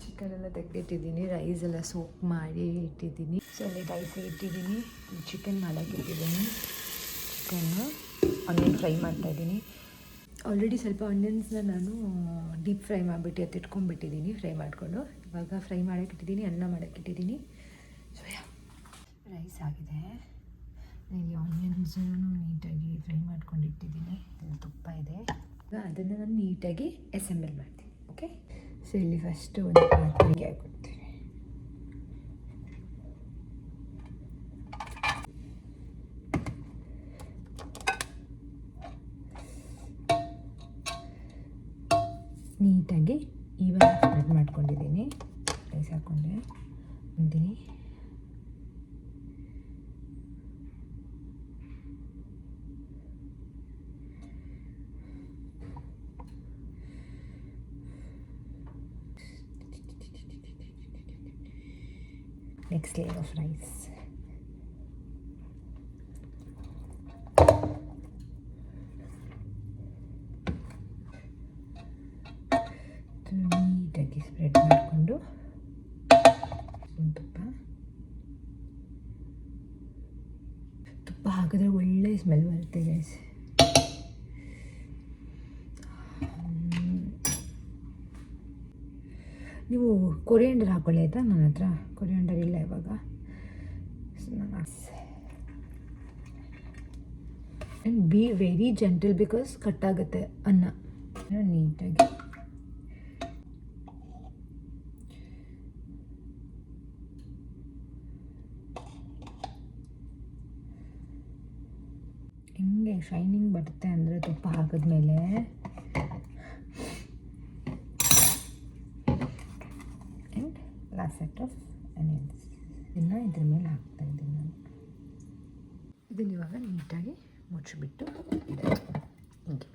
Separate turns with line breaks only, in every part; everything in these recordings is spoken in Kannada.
ಚಿಕನ್ ಎಲ್ಲ ತೆಗೆದಿಟ್ಟಿದ್ದೀನಿ, ರೈಸ್ ಎಲ್ಲ ಸೋಕ್ ಮಾಡಿ ಇಟ್ಟಿದ್ದೀನಿ. ಸೊ ಅಲ್ಲಿ ರೈಸ್ ಇಟ್ಟಿದ್ದೀನಿ, ಚಿಕನ್ ಮಾಡೋಕ್ಕೆ ಇಟ್ಟಿದ್ದೀನಿ. ಚಿಕನ್ನು ಆನಿಯನ್ ಫ್ರೈ ಮಾಡ್ತಾಯಿದ್ದೀನಿ. ಆಲ್ರೆಡಿ ಸ್ವಲ್ಪ ಆನಿಯನ್ಸ್ನ ನಾನು ಡೀಪ್ ಫ್ರೈ ಮಾಡಿಬಿಟ್ಟು ಎತ್ತಿಟ್ಕೊಂಡ್ಬಿಟ್ಟಿದ್ದೀನಿ, ಫ್ರೈ ಮಾಡಿಕೊಂಡು. ಇವಾಗ ಫ್ರೈ ಮಾಡೋಕ್ಕೆ ಇಟ್ಟಿದ್ದೀನಿ, ಅನ್ನ ಮಾಡೋಕ್ಕೆ ಇಟ್ಟಿದ್ದೀನಿ. ಸೊ ರೈಸ್ ಆಗಿದೆ. ಇಲ್ಲಿ ಆನಿಯನ್ಸನ್ನು ನೀಟಾಗಿ ಫ್ರೈ ಮಾಡ್ಕೊಂಡು ಇಟ್ಟಿದ್ದೀನಿ. ಇಲ್ಲಿ ತುಪ್ಪ ಇದೆ. ಅದನ್ನು ನಾನು ನೀಟಾಗಿ ಅಸೆಂಬಲ್ ಮಾಡ್ತೀನಿ. ಓಕೆ, ಸೊ ಇಲ್ಲಿ ಫಸ್ಟು ಒಂದು ಪಾತ್ರೆಗೆ ಹಾಕ್ಕೊಡ್ತೀನಿ. ನೀಟಾಗಿ ಇವಾಗ ಸ್ಪ್ರೆಡ್ ಮಾಡ್ಕೊಂಡಿದ್ದೀನಿ. ರೈಸ್ ಹಾಕ್ಕೊಂಡೆ ಅಂತೀನಿ. Next layer of rice. ನೀಟಾಗಿ ಸ್ಪ್ರೆಡ್ ಮಾಡಿಕೊಂಡು ತುಪ್ಪ ಹಾಕಿದ್ರೆ ಒಳ್ಳೆ ಸ್ಮೆಲ್ ಬರುತ್ತೆ ಗೈಸ್. ನೀವು ಕೊರಿಯಂಡರ್ ಹಾಕೊಳ್ಳಿ ಆಯಿತಾ. ನನ್ನ ಹತ್ರ ಕೊರಿಯಂಡರ್ ಇಲ್ಲ ಇವಾಗ. And be very gentle because ಕಟ್ಟಾಗುತ್ತೆ ಅನ್ನ. ನೀಟಾಗಿ ಹಿಂಗೆ ಶೈನಿಂಗ್ ಬರುತ್ತೆ ಅಂದರೆ ತುಪ್ಪ ಹಾಕಿದ್ಮೇಲೆ. And last set of onions ಇದನ್ನು ಇದ್ರ ಮೇಲೆ ಹಾಕ್ತಾಯಿದ್ದೀನಿ ನಾನು. ಇದನ್ನು ಇವಾಗ ನೀಟಾಗಿ ಮುಚ್ಚಿಬಿಟ್ಟು ಇದೆ ಹಿಂಗೆ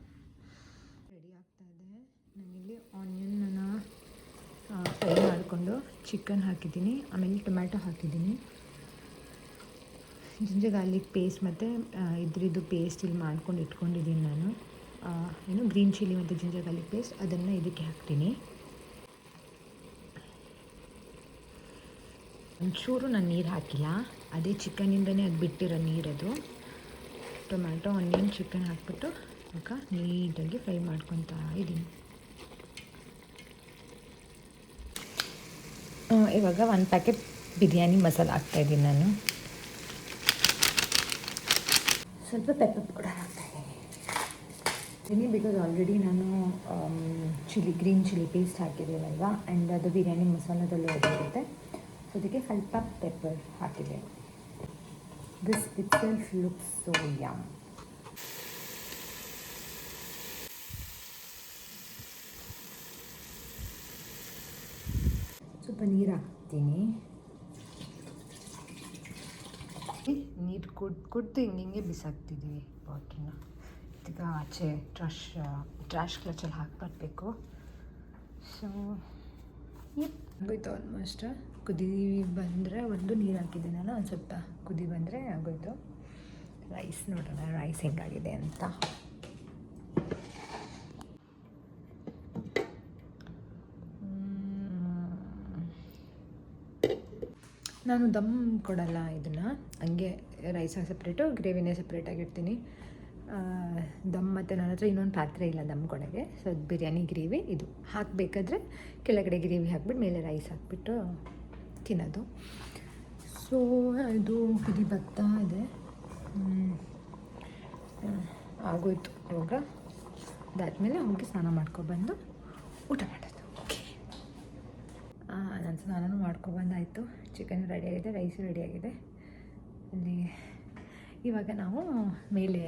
ರೆಡಿ ಆಗ್ತಾಯಿದೆ. ನಾನಿಲ್ಲಿ ಆನಿಯನ್ನ ಫ್ರೈ ಮಾಡಿಕೊಂಡು ಚಿಕನ್ ಹಾಕಿದ್ದೀನಿ, ಆಮೇಲೆ ಟೊಮ್ಯಾಟೊ ಹಾಕಿದ್ದೀನಿ. ಜಿಂಜರ್ ಗಾರ್ಲಿಕ್ ಪೇಸ್ಟ್ ಮತ್ತು ಇದ್ರದ್ದು ಪೇಸ್ಟ್ ಇಲ್ಲಿ ಮಾಡ್ಕೊಂಡು ಇಟ್ಕೊಂಡಿದ್ದೀನಿ ನಾನು. ಏನು ಗ್ರೀನ್ ಚಿಲ್ಲಿ ಮತ್ತು ಜಿಂಜರ್ ಗಾರ್ಲಿಕ್ ಪೇಸ್ಟ್, ಅದನ್ನು ಇದಕ್ಕೆ ಹಾಕ್ತೀನಿ. ಒಂಚೂರು ನಾನು ನೀರು ಹಾಕಿಲ್ಲ, ಅದೇ ಚಿಕನಿಂದನೇ ಅದು ಬಿಟ್ಟಿರೋ ನೀರದು. ಟೊಮ್ಯಾಟೊ, ಆನಿಯನ್, ಚಿಕನ್ ಹಾಕ್ಬಿಟ್ಟು ಇವಾಗ ನೀಟಾಗಿ ಫ್ರೈ ಮಾಡ್ಕೊತಾ ಇದ್ದೀನಿ. ಇವಾಗ 1 ಪ್ಯಾಕೆಟ್ ಬಿರಿಯಾನಿ ಮಸಾಲ ಹಾಕ್ತಾಯಿದ್ದೀನಿ ನಾನು. ಸ್ವಲ್ಪ ಪೆಪ್ಪರ್ ಪೌಡರ್ ಹಾಕ್ತಾಯಿದ್ದೀನಿ ಬಿಕಾಸ್ ಆಲ್ರೆಡಿ ನಾನು ಗ್ರೀನ್ ಚಿಲ್ಲಿ ಪೇಸ್ಟ್ ಹಾಕಿದ್ದೀನಲ್ವ, ಆ್ಯಂಡ್ ಅದು ಬಿರಿಯಾನಿ ಮಸಾಲದಲ್ಲೂ ಹೋಗಿರುತ್ತೆ. ಸೊ ಅದಕ್ಕೆ ಸ್ವಲ್ಪ ಪೆಪ್ಪರ್ ಹಾಕಿದೆ. This itself looks so yum. ಸ್ವಲ್ಪ ನೀರು ಹಾಕ್ತೀನಿ. ನೀರು ಕುಡ್ದು ಹಿಂಗೆ ಬಿಸಾಕ್ತಿದ್ದೀವಿ ಬಾಟ್ಲನ್ನ. ಈಗ ಆಚೆ ಟ್ರಾಶ್ ಕ್ಲಚಲ್ಲಿ ಹಾಕ್ಬಾರ್ಬೇಕು. ಸೊ ಆಗೋಯ್ತು ಆಲ್ಮೋಸ್ಟ್. ಕುದಿ ಬಂದರೆ ಒಂದು ನೀರು ಹಾಕಿದ್ದೀನಲ್ಲ, ಒಂದು ಸ್ವಲ್ಪ ಕುದಿ ಬಂದರೆ ಆಗೋಯ್ತು. ರೈಸ್ ನೋಡೋಣ ರೈಸ್ ಹೆಂಗಾಗಿದೆ ಅಂತ. ನಾನು ದಮ್ ಕೊಡಲ್ಲ ಇದನ್ನು, ಹಂಗೆ ರೈಸ್ ಸಪ್ರೇಟು, ಗ್ರೇವಿನೇ ಸಪ್ರೇಟಾಗಿರ್ತೀನಿ. ದಮ್ ಮತ್ತು ನನ್ನ ಹತ್ರ ಇನ್ನೊಂದು ಪಾತ್ರೆ ಇಲ್ಲ ದಮ್ ಕೊಡೋಕ್ಕೆ. ಸೊ ಅದು ಬಿರಿಯಾನಿ ಗ್ರೇವಿ ಇದು ಹಾಕಬೇಕಾದ್ರೆ ಕೆಳಗಡೆ ಗ್ರೇವಿ ಹಾಕ್ಬಿಟ್ಟು ಮೇಲೆ ರೈಸ್ ಹಾಕ್ಬಿಟ್ಟು ತಿನ್ನೋದು. ಸೊ ಇದು ಕುದಿ ಬರ್ತಾ ಇದೆ, ಆಗೋಯ್ತು. ಇವಾಗ ಅದಾದಮೇಲೆ ಹೋಗಿ ಸ್ನಾನ ಮಾಡ್ಕೊಬಂದು ಊಟ ಮಾಡೋದು. ನಾನು ಸ್ನಾನನೂ ಮಾಡ್ಕೊಬಂದಾಯಿತು. ಚಿಕನ್ ರೆಡಿಯಾಗಿದೆ, ರೈಸು ರೆಡಿಯಾಗಿದೆ. ಅಲ್ಲಿ ಇವಾಗ ನಾವು ಮೇಲೆ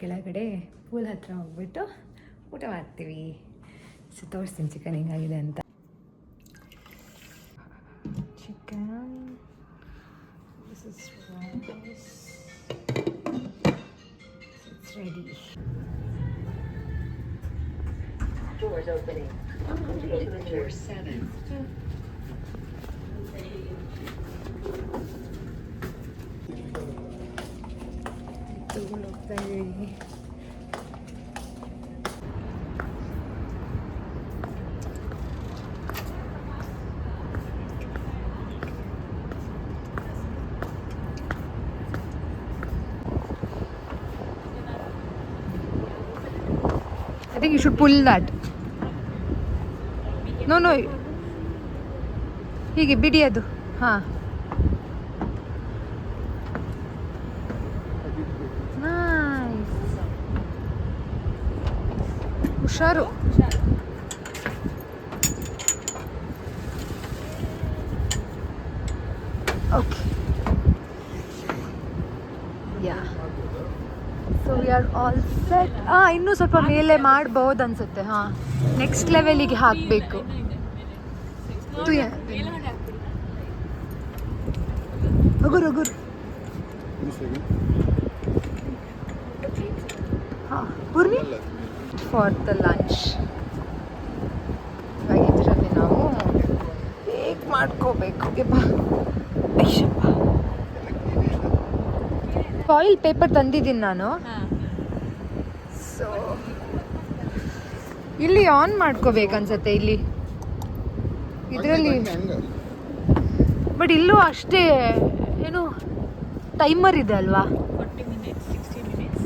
ಕೆಳಗಡೆ ಪೂಲ್ ಹತ್ರ ಹೋಗ್ಬಿಟ್ಟು ಊಟ ಮಾಡ್ತೀವಿ. ಸೊ ತೋರಿಸ್ತೀನಿ ಚಿಕನ್ ಹೆಂಗಾಗಿದೆ ಅಂತ. Chicken this is rice, it's ready. Doors opening. Open for 7. ತಗೊಂಡು ಹೋಗ್ತಾ ಇದ್ದೀವಿ. You should pull that. No ಹೀಗೆ ಬಿಡಿ ಅದು. ಹಾಂ, ನೈಸ್. ಹುಷಾರು. Okay, yeah, so we are all set. ಇನ್ನೂ ಸ್ವಲ್ಪ ಮೇಲೆ ಮಾಡ್ಬೋದು ಅನ್ಸುತ್ತೆ. ಹಾಂ, ನೆಕ್ಸ್ಟ್ ಲೆವೆಲಿಗೆ ಹಾಕಬೇಕು. ಹಗುರು ಹಾಂ, ಪೂರ್ಣಿ ಫಾರ್ ದ ಲಂಚ್. ಇವಾಗ ಇದರಲ್ಲಿ ನಾವು ಹೇಗೆ ಮಾಡ್ಕೋಬೇಕು. ಫಾಯಿಲ್ ಪೇಪರ್ ತಂದಿದ್ದೀನಿ ನಾನು. ಸೊ ಇಲ್ಲಿ ಆನ್ ಮಾಡ್ಕೋಬೇಕನ್ಸತ್ತೆ, ಇಲ್ಲಿ ಇದರಲ್ಲಿ. ಬಟ್ ಇಲ್ಲೂ ಅಷ್ಟೇ, ಏನು ಟೈಮರ್ ಇದೆ ಅಲ್ವಾ?
40 minutes, 60 minutes.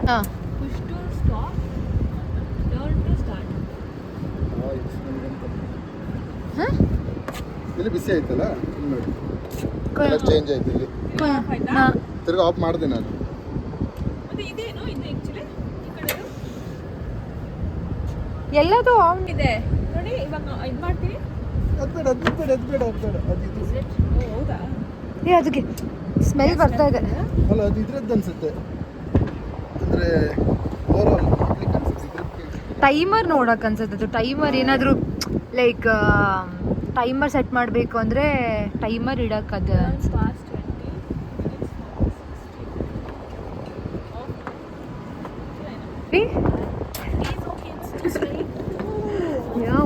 ಹಾಂ,
Push to stop, turn to start.
ಹಾಂ,
ಇಲ್ಲಿ ಬಿಸಿ ಆಯ್ತಲ್ಲ, ಇಲ್ಲಿ ನೋಡಿ ಚೇಂಜ್ ಆಯ್ತು. ಇಲ್ಲಿ ತಿರ್ಗಿ ಆಫ್ ಮಾಡಿದೆ ನಾನು.
ಮತ್ತೆ ಇದೇನು ಇದು ಆಕ್ಚುಲಿ ಈ ಕಡೆ
ಎಲ್ಲದೂ ಆನ್
ಇದೆ ನೋಡಿ. ಇವಾಗ ಇದು ಮಾಡ್ತೀನಿ.
ಅದು ಬೇಡ.
ಹೌದಾ?
ಅದಕ್ಕೆ ಸ್ಮೆಲ್ ಬರ್ತಾ ಇದೆ.
ಅಲ್ಲ, ಅದು ಇದ್ರದ್ದು ಅನ್ಸುತ್ತೆ. ಅಂದರೆ ಓವರ್
ಟೈಮರ್ ನೋಡಕ್ಕೆ ಅನ್ಸುತ್ತೆ. ಅದು ಟೈಮರ್ ಏನಾದರೂ ಲೈಕ್ ಟೈಮರ್ ಸೆಟ್ ಮಾಡಬೇಕು ಅಂದರೆ ಟೈಮರ್ ಇಡಕ್ಕೆ ಅದು
Fast 20 minutes.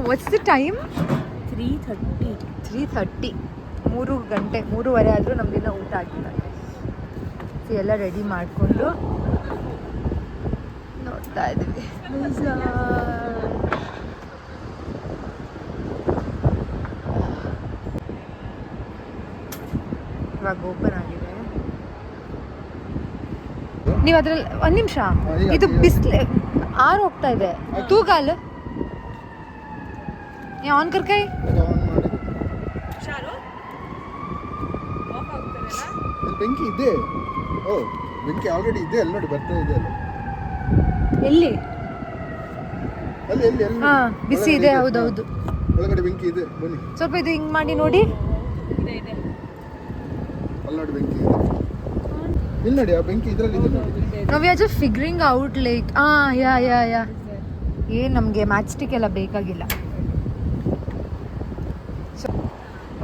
What's the time?
3:30.
3:30. 3 ಗಂಟೆ, 3:30 ಆದರೂ ನಮ್ದಿನ್ನ ಊಟ ಆಗಿಲ್ಲ. ಸೊ ಎಲ್ಲ ರೆಡಿ ಮಾಡಿಕೊಂಡು ನೋಡ್ತಾ ಇದ್ದೀವಿ. ಇವಾಗ ಓಪನ್ ಆಗಿದೆ. ನೀವು ಅದ್ರಲ್ಲಿ ಒಂದು ನಿಮಿಷ, ಇದು ಬಿಸಿಲು ಆರು ಹೋಗ್ತಾ ಇದೆ. ತೂಗಾಲ್ ಆನ್ ಕರ್ಕೈ.
ಆನ್ ಮಾಡಿದೆ.
ಶಾರು ಆಫ್ ಆಗ್ತಾರಲ್ಲ.
ಇಲ್ಲಿ ಬೆಂಕಿ ಇದೆ. ಓ, ಬೆಂಕಿ ಆಲ್ರೆಡಿ ಇದೆ. ಅಲ್ಲಿ ನೋಡಿ, ಬರ್ತಾ ಇದೆ ಅಲ್ಲ.
ಎಲ್ಲಿ?
ಅಲ್ಲಿ
ಹಾಂ, ಬಿಸಿ ಇದೆ. ಹೌದೌದು,
ಒಳಗಡೆ ಬೆಂಕಿ ಇದೆ. ಬನ್ನಿ,
ಸ್ವಲ್ಪ ಇದು ಹಿಂಗೆ ಮಾಡಿ ನೋಡಿ.
ಇದೆ
ಅಲ್ಲಿ ನೋಡಿ ಬೆಂಕಿ ಇದೆ. ಇಲ್ಲಿ ನೋಡಿ, ಆ ಬೆಂಕಿ ಇದರಲ್ಲಿ ಇದೆ ನೋಡಿ.
ನಾವು we are just figuring out like ಯಾ ಏನು ನಮಗೆ ಮ್ಯಾಚ್ ಸ್ಟಿಕ್ ಎಲ್ಲ ಬೇಕಾಗಿಲ್ಲ. ಸೊ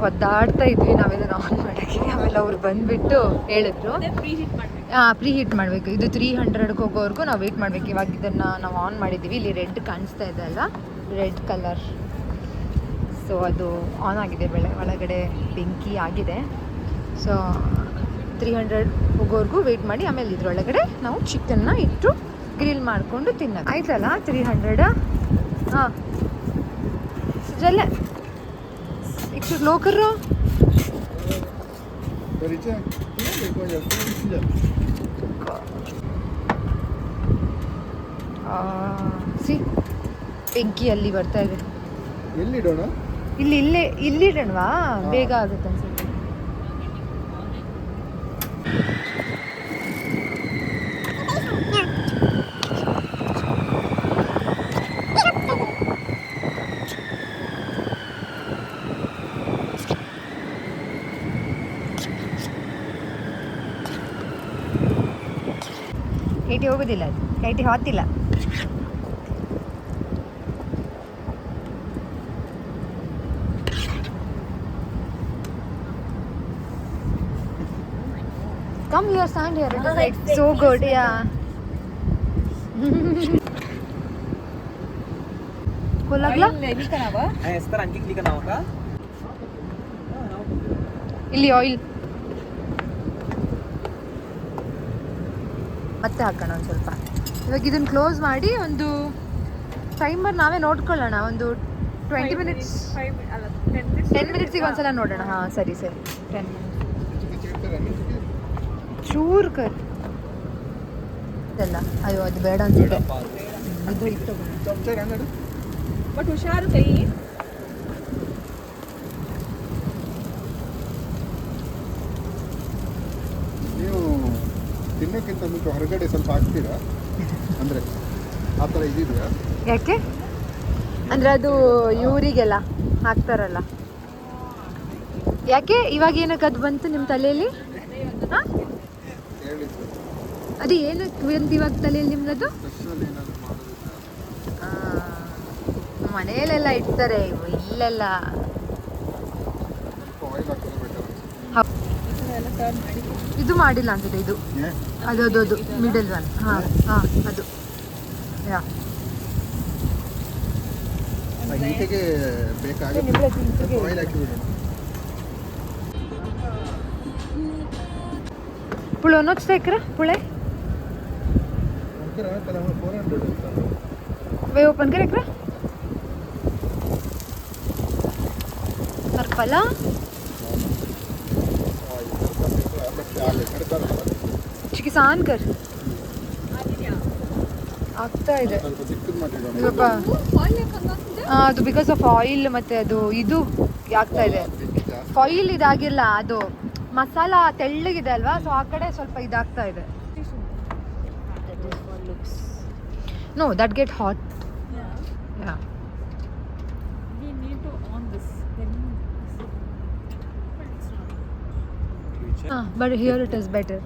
ಒದ್ದಾಡ್ತಾ ಇದ್ವಿ ನಾವೆಲ್ಲ ಆನ್ ಮಾಡೋಕ್ಕೆ. ಆಮೇಲೆ ಅವ್ರು ಬಂದುಬಿಟ್ಟು ಹೇಳಿದ್ರು
ಪ್ರೀ ಹೀಟ್ ಮಾಡಬೇಕು.
ಪ್ರೀ ಹೀಟ್ ಮಾಡಬೇಕು. ಇದು 300ಗೆ ಹೋಗೋವರೆಗೂ ನಾವು ವೆಯ್ಟ್ ಮಾಡಬೇಕು. ಇವಾಗ ಇದನ್ನು ನಾವು ಆನ್ ಮಾಡಿದ್ದೀವಿ. ಇಲ್ಲಿ ರೆಡ್ ಕಾಣಿಸ್ತಾ ಇದೆ ಅಲ್ಲ, ರೆಡ್ ಕಲರ್. ಸೊ ಅದು ಆನ್ ಆಗಿದೆ. ಒಳಗಡೆ ಬೆಂಕಿ ಆಗಿದೆ. ಸೊ 300 ಹೋಗೋವರೆಗೂ ವೆಯ್ಟ್ ಮಾಡಿ ಆಮೇಲೆ ಇದ್ರೊಳಗಡೆ ನಾವು ಚಿಕನ್ನ ಇಟ್ಟು ಗ್ರಿಲ್ ಮಾಡಿಕೊಂಡು ತಿನ್ನೋದು. ಆಯ್ತಲ್ಲ 300. ಹಾಂ, ಜಲ್ಲೆ ಇಷ್ಟು ಲೋಕರು ಸಿ ಬೆಂಕಿ ಅಲ್ಲಿ ಬರ್ತಾ ಇದೆ.
ಎಲ್ಲಿಡೋಣ?
ಇಲ್ಲಿಡೋಣವಾ? ಬೇಗ ಆಗುತ್ತೆ ಅನ್ಸುತ್ತೆ. ಏಟಿ ಹೋಗೋದಿಲ್ಲ, ಅದು eighty ಹೊತ್ತಿಲ್ಲ. Come here, stand here. It is like so good, yeah. को लागला?
नहीं करावा
है इस तरह आणखी क्लिक करावं का?
ಇಲ್ಲಿ ಆಯಿಲ್ ಮತ್ತೆ ಹಾಕೋಣ ಒಂದು ಸ್ವಲ್ಪ. ಇವಾಗ ಇದನ್ನು ಕ್ಲೋಸ್ ಮಾಡಿ ಒಂದು ಟೈಮರ್ ನಾವೇ ನೋಡ್ಕೊಳ್ಳೋಣ. ಒಂದು 20 ಮಿನಿಟ್ಸ್ 10 ಮಿನಿಟ್ಸಿಗೆ ಒಂದ್ಸಲ ನೋಡೋಣ. ಹಾಂ, ಸರಿ 10 ಚೂರು ಕರ್ ಇದೆಲ್ಲ. ಅಯ್ಯೋ, ಅದು ಬೇಡ ಅನ್ಸುತ್ತೆ. ಇದು ಇಟ್ಟು
ಚಮಚ ಹಂಗಡು
ಬಟ್ ಹುಷಾರು ಕೈ.
ನೀವು ತಿನ್ನೋಕ್ಕಿಂತ ಮುಂಚೆ ಹೊರಗಡೆ ಸ್ವಲ್ಪ ಹಾಕ್ತೀರಾ ಅಂದರೆ ಆ ಥರ ಇದಿದೆಯಾ?
ಯಾಕೆ ಅಂದರೆ ಅದು ಇವರಿಗೆಲ್ಲ ಹಾಕ್ತಾರಲ್ಲ. ಯಾಕೆ ಇವಾಗ ಏನಕ್ಕೆ ಅದು ಬಂತು ನಿಮ್ಮ ತಲೆಯಲ್ಲಿ? ಹಾಂ
ಹೇಳಿದ್ದು
ಅದು ಏನಕ್ಕೆ ಬಂತು ಇವಾಗ ತಲೆಯಲ್ಲಿ ನಿಮ್ಗದು?
ಸ್ಪೆಷಲ್ ಏನಾದರೂ ಮಾಡೋದು
ಮನೆಯಲ್ಲೆಲ್ಲ ಇಡ್ತಾರೆ ಇವು, ಇಲ್ಲೆಲ್ಲ.
ಸ್ವಲ್ಪ ಆಯಿಲ್ ಹಾಕೋದು ಬೆಟರ್
ಎಲ್ಲ ಟರ್ನ್ ಮಾಡಿ.
ಇದು ಮಾಡಿಲ್ಲ ಅನ್ಸುತ್ತೆ ಇದು. ಅದು ಅದು ಅದು ಮಿಡಲ್ ಒನ್. ಹಾಂ ಹಾಂ ಅದು ಯಾ
ಈಟೆಗೆ ಬೇಕಾಗುತ್ತೆ ಆಯಿಲ್ ಹಾಕಿ ಬಿಡೋಣ.
पुळो नोच तेकरा पुळे
ಒಂಥರ ತಲೆ 400 ಅಂತ
वे ओपन कर एकरा सर्पला ಚಿಕಿಸಾನ್ ಕರ್ ಆಗ್ತಾ ಇದೆ
ಸ್ವಲ್ಪ ಚಿಕ್ಕದು ಮಾಡಿರೋಣ.
ಇವಾಗ ಅದು ಬಿಕಾಸ್ ಆಫ್ ಆಯಿಲ್ ಮತ್ತೆ ಅದು ಇದು ಆಗ್ತಾ ಇದೆ. ಆಯಿಲ್ ಇದಾಗಿಲ್ಲ, ಅದು ಮಸಾಲ ತೆಳ್ಳಗಿದೆ ಅಲ್ವಾ, ಸೊ ಆ ಕಡೆ ಸ್ವಲ್ಪ ಇದಾಗ್ತಾ ಇದೆ. No that get hot. Yeah
We need to on this. Then
but here it is better.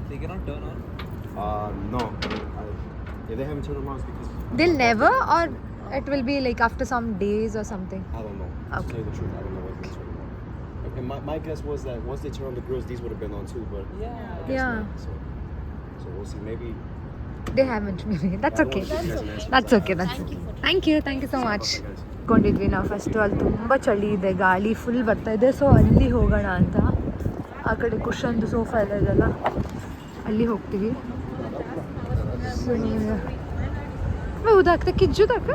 They cannot turn on? No. If they haven't turned them on, it's because
They'll never, or it will be like after some days or something.
I don't know. To
Okay.
tell you the truth, I don't know what they're turning on. And my guess was that once they turn on the grills, these would have been on too, but I guess
Yeah.
not. So we'll see. Maybe.
They haven't maybe. That's
I don't
okay.
wanna give you guys an answer.
That's okay. That's okay. Thank you so much.
Okay, guys.
ಕೊಂಡಿದ್ವಿ ನಾವು ಫಸ್ಟು. ಅಲ್ಲಿ ತುಂಬ ಚಳಿ ಇದೆ, ಗಾಳಿ ಫುಲ್ ಬರ್ತಾ ಇದೆ, ಸೊ ಅಲ್ಲಿ ಹೋಗೋಣ ಅಂತ. ಆ ಕಡೆ ಕುಶನ್ದು ಸೋಫಾ ಎಲ್ಲ ಇದೆಲ್ಲ, ಅಲ್ಲಿ ಹೋಗ್ತೀವಿ. ಸೊ ಹೌದಾಗ್ತಾ ಕಿಜ್ಜು ತಾಕ.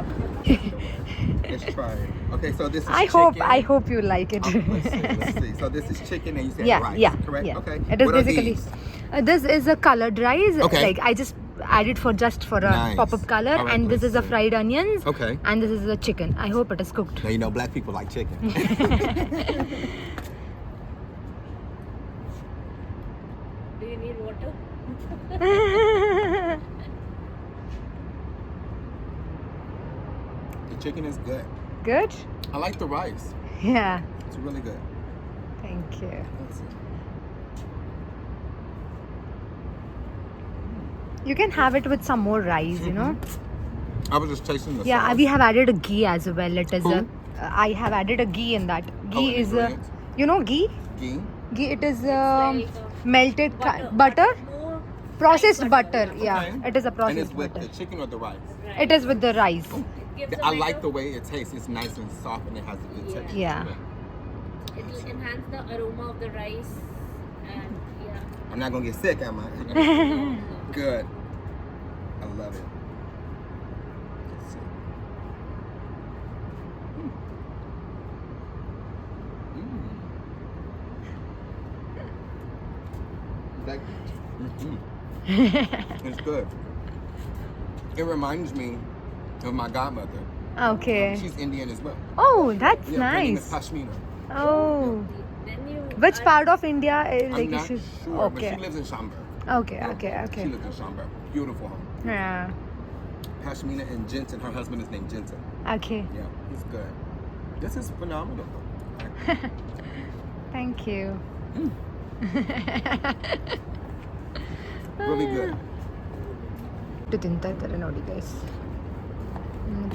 Let's try it. Okay, so this is
I
chicken.
hope you like it.
Let's see. So this is chicken and you said
Yeah,
rice,
yeah,
correct?
yeah.
Okay.
It is
What are
basically
these?
this is a colored rice.
Okay.
Like I just added for a
Nice.
pop-up color,
All right,
and this
let's
is a
see.
fried onions.
Okay.
And this is the chicken. I hope it is cooked.
Now you know black people like chicken.
do you need water?
The chicken is good.
Good.
I like the rice.
Yeah.
It's really good.
Thank you. You can have it with some more rice, you know.
I was just tasting the
Yeah,
sauce.
we have added a ghee as well. It is
Who?
I have added a ghee in that. Ghee
Oh,
is
ingredients.
you know ghee.
Ghee.
Ghee. It is
Like,
melted butter.
More
Processed
fried
butter. Yeah,
Okay.
it is a
And
processed
it's with
butter.
the chicken or the rice.
It is with the rice.
gives
I
a
like
better-
the way it tastes. It's nice and soft and it has a good
Yeah.
texture.
Yeah.
to it.
It will enhance the aroma of the rice, and yeah.
I'm not gonna get sick, am I? Good. I love it. Let's see. Like, it's good. It reminds me of my godmother.
Okay.
She's Indian as well.
Oh, that's
Yeah, her name is
nice.
Pashmina.
Oh,
Then you.
which part of India?
I'm
Like
not
you
sure, but
Okay.
she lives in Schaumburg.
Okay. Okay. Okay.
She lives in Schaumburg. Beautiful home.
Yeah.
Pashmina and Jensen. Her husband is named Jensen.
Okay.
Yeah, he's good. This is phenomenal.
Thank you.
Really good.
ಇಟ್ಟು ತಿಂತಾ ಇದ್ದಾರೆ ನೋಡಿ ಗೈಸ್,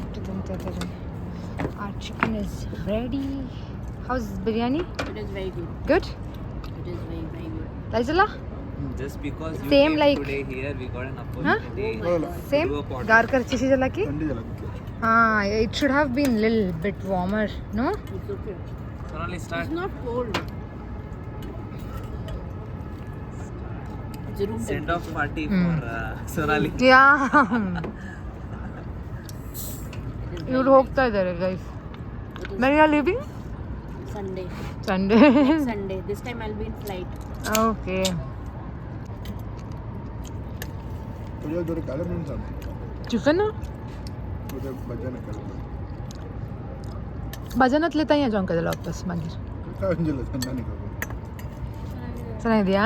ಇಟ್ಟು ತಿಂತಾ ಇದ್ದಾರೆ. Our chicken is ready. How's biryani?
It is very good.
Good?
It is very good.
Laisala?
Just because you
Same
came
like-
today here, we got an opportunity.
Same?
Do a podcast.
Gar kar chishi jalaki?
ಥಂಡಿ ಎಲ್ಲ ಬಿಟ್ಟು.
It should have been little bit warmer, no?
It's okay.
Sonali, start.
It's not cold. It's room
Send off party
Hmm.
for Sonali.
Yeah. ಇವ್ರು ಹೋಗ್ತಾ ಇದ್ದಾರೆ guys. When you are leaving?
Sunday.
Sunday.
Sunday. This time I'll be in flight.
Okay.
ಕುಡಿಯೋದವ್ರಿಗೆ ಕಾಲ ಮೆಣಸು
चिकन
उद्या भजन करतो
भजनातले ताई जाऊन कधी वापस मागीर
काय म्हणजे त्यांना नाही
ಚೆನ್ನಾಗಿದೆಯಾ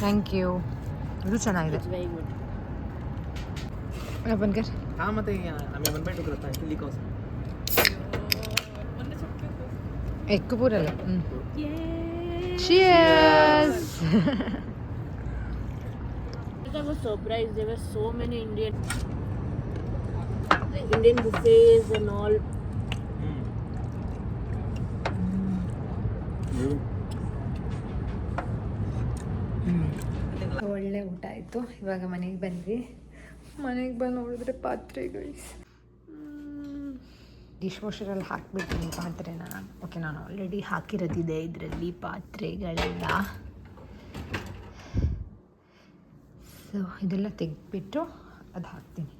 ಥ್ಯಾಂಕ್ ಯು ಇದು ಚೆನ್ನಾಗಿದೆ
It's very good.
ಬನ್ಕರ್
ಹಾಂ ಮತ್ತೆ ಆಮೇಲೆ ಬಂದ್ಬಿಟ್ಟು ಬರುತ್ತೆ ಇಲ್ಲಿ ಕೋಸ
ಎಕ್ಕು ಪೂರಲ್ಲ Cheers!
I was surprised. There were so many Indian buffets and all.
ಒಳ್ಳೆ ಊಟ ಆಯಿತು. ಇವಾಗ ಮನೆಗೆ ಬಂದ್ವಿ. ಮನೆಗೆ ಬಂದು ನೋಡಿದ್ರೆ ಪಾತ್ರೆಗಳು ಡಿಶ್ ವಾಷರಲ್ಲಿ ಹಾಕಿಬಿಡ್ತೀನಿ ಪಾತ್ರೆನ. ಓಕೆ, ನಾನು ಆಲ್ರೆಡಿ ಹಾಕಿರೋದಿದೆ ಇದರಲ್ಲಿ ಪಾತ್ರೆಗಳೆಲ್ಲ. ಸೊ ಇದೆಲ್ಲ ತೆಗೆದ್ಬಿಟ್ಟು ಅದು ಹಾಕ್ತೀನಿ.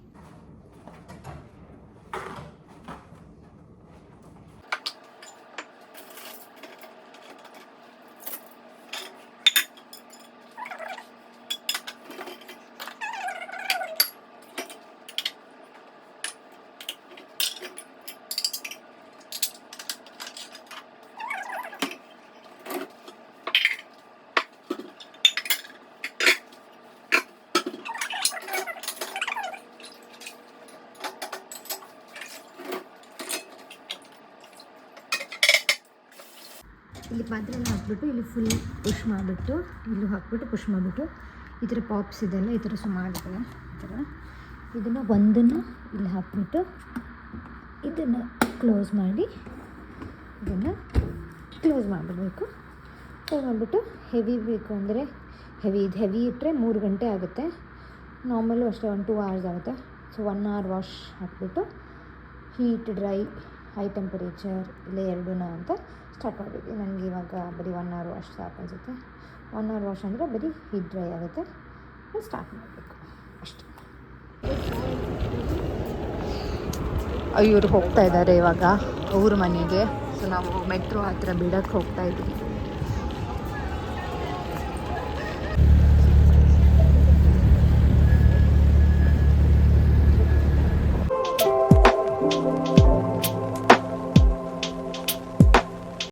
ಇಲ್ಲಿ ಪಾತ್ರೆನ ಹಾಕ್ಬಿಟ್ಟು ಇಲ್ಲಿ ಫುಲ್ ಪುಷ್ ಮಾಡಿಬಿಟ್ಟು ಇಲ್ಲೂ ಹಾಕ್ಬಿಟ್ಟು ಪುಷ್ ಮಾಡಿಬಿಟ್ಟು ಈ ಥರ ಪಾಪ್ಸ್ ಇದೆಲ್ಲ ಈ ಥರ ಸುಮಾರಿದೆ. ಈ ಥರ ಇದನ್ನು ಒಂದನ್ನು ಇಲ್ಲಿ ಹಾಕ್ಬಿಟ್ಟು ಇದನ್ನು ಕ್ಲೋಸ್ ಮಾಡಿ ಇದನ್ನು ಕ್ಲೋಸ್ ಮಾಡಿಬಿಡ್ಬೇಕು. ಕ್ಲೋಸ್ ಮಾಡಿಬಿಟ್ಟು ಹೆವಿ ಬೇಕು ಅಂದರೆ ಹೆವಿ ಇಟ್ಟರೆ 3 ಗಂಟೆ ಆಗುತ್ತೆ. ನಾರ್ಮಲ್ಲು ಅಷ್ಟೇ 1-2 hours ಆಗುತ್ತೆ. ಸೊ 1 hour ವಾಶ್ ಹಾಕ್ಬಿಟ್ಟು ಹೀಟ್ ಡ್ರೈ ಹೈ ಟೆಂಪರೇಚರ್ ಇಲ್ಲ 2 ಅಂತ ಸ್ಟಾರ್ಟ್ ಮಾಡಬೇಕು. ನನಗೆ ಇವಾಗ ಬರೀ 1 hour ವಾಶ್ ಸಾಕು ಅನಿಸುತ್ತೆ. 1 hour ವಾಶ್ ಅಂದರೆ ಬರೀ ಹೀಟ್ ಡ್ರೈ ಆಗುತ್ತೆ. ಸ್ಟಾರ್ಟ್ ಮಾಡಬೇಕು ಅಷ್ಟೇ. ಇವರು ಹೋಗ್ತಾ ಇದ್ದಾರೆ ಇವಾಗ ಅವ್ರ ಮನೆಗೆ. ಸೊ ನಾವು ಮೆಟ್ರೋ ಹತ್ರ ಬಿಡೋಕ್ಕೆ ಹೋಗ್ತಾ ಇದ್ದೀವಿ.